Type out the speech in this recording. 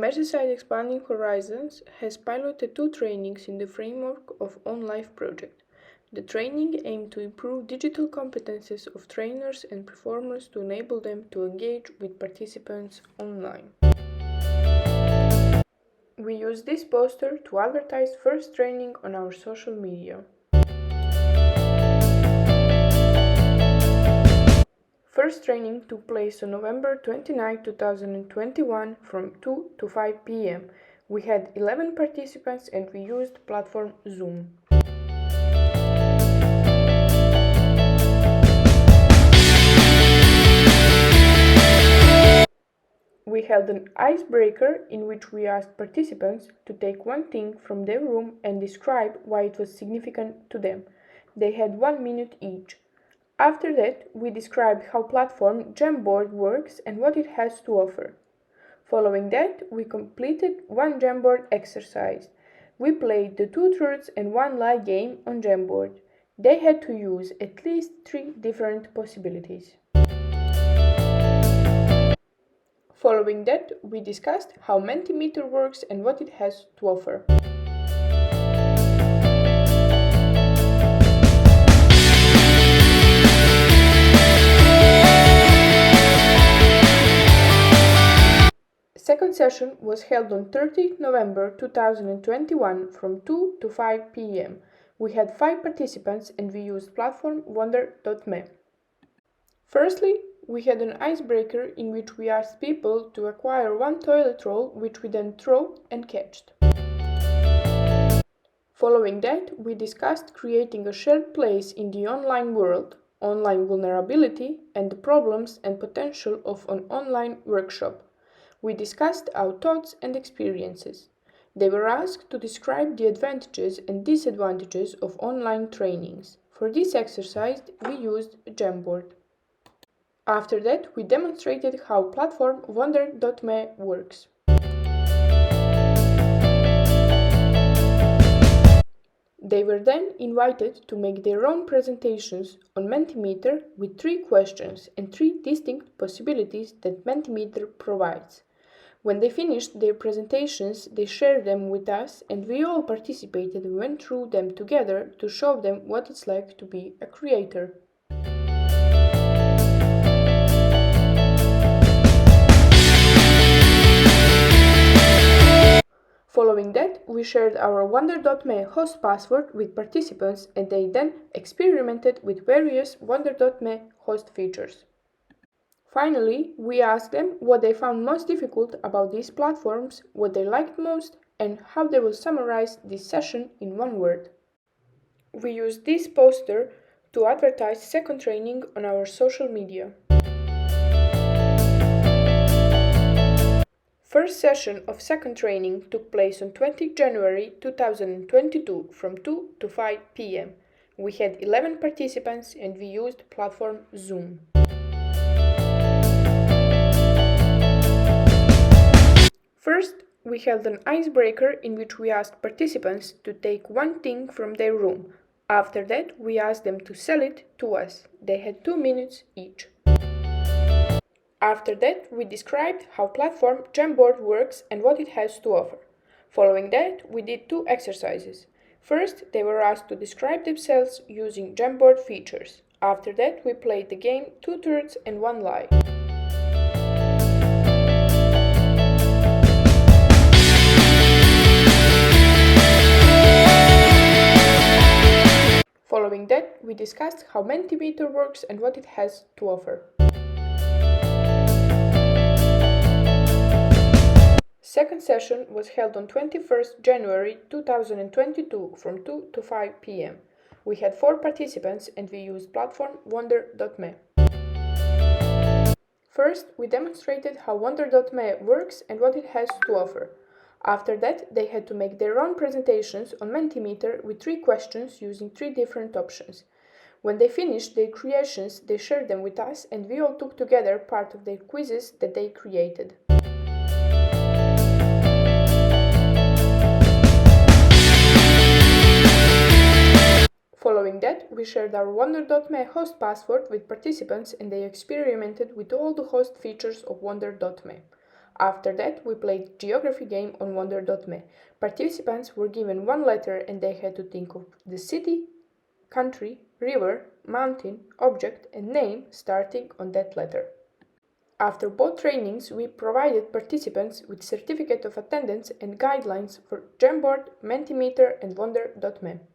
Merseyside Expanding Horizons has piloted 2 trainings in the framework of ONlife project. The training aimed to improve digital competences of trainers and performers to enable them to engage with participants online. We use this poster to advertise first training on our social media. First training took place on November 29, 2021 from 2 to 5 p.m. We had 11 participants and we used platform Zoom. We held an icebreaker in which we asked participants to take one thing from their room and describe why it was significant to them. They had 1 minute each. After that, we described how platform Jamboard works and what it has to offer. Following that, we completed one Jamboard exercise. We played the 2 truths and 1 lie game on Jamboard. They had to use at least 3 different possibilities. Following that, we discussed how Mentimeter works and what it has to offer. Second session was held on 30 November 2021 from 2 to 5 p.m. We had 5 participants and we used platform wonder.me. Firstly, we had an icebreaker in which we asked people to acquire 1 toilet roll which we then throw and catched. Following that, we discussed creating a shared place in the online world, online vulnerability, and the problems and potential of an online workshop. We discussed our thoughts and experiences. They were asked to describe the advantages and disadvantages of online trainings. For this exercise, we used Jamboard. After that, we demonstrated how platform wonder.me works. They were then invited to make their own presentations on Mentimeter with 3 questions and 3 distinct possibilities that Mentimeter provides. When they finished their presentations, they shared them with us and we all participated and went through them together to show them what it's like to be a creator. Following that, we shared our wonder.me host password with participants and they then experimented with various wonder.me host features. Finally, we asked them what they found most difficult about these platforms, what they liked most, and how they will summarize this session in 1 word. We used this poster to advertise second training on our social media. First session of second training took place on 20 January 2022 from 2 to 5 p.m. We had 11 participants and we used platform Zoom. First, we held an icebreaker in which we asked participants to take 1 thing from their room. After that, we asked them to sell it to us. They had 2 minutes each. After that, we described how platform Jamboard works and what it has to offer. Following that, we did 2 exercises. First, they were asked to describe themselves using Jamboard features. After that, we played the game 2 truths and 1 lie. Following that, we discussed how Mentimeter works and what it has to offer. Second session was held on 21st January 2022 from 2 to 5 p.m. We had 4 participants and we used platform wonder.me. First, we demonstrated how wonder.me works and what it has to offer. After that, they had to make their own presentations on Mentimeter with 3 questions using 3 different options. When they finished their creations, they shared them with us and we all took together part of their quizzes that they created. Following that, we shared our wonder.me host password with participants and they experimented with all the host features of wonder.me. After that, we played geography game on wonder.me. Participants were given one letter and they had to think of the city, country, river, mountain, object, and name starting on that letter. After both trainings, we provided participants with certificate of attendance and guidelines for Jamboard, Mentimeter, and Wonder.me.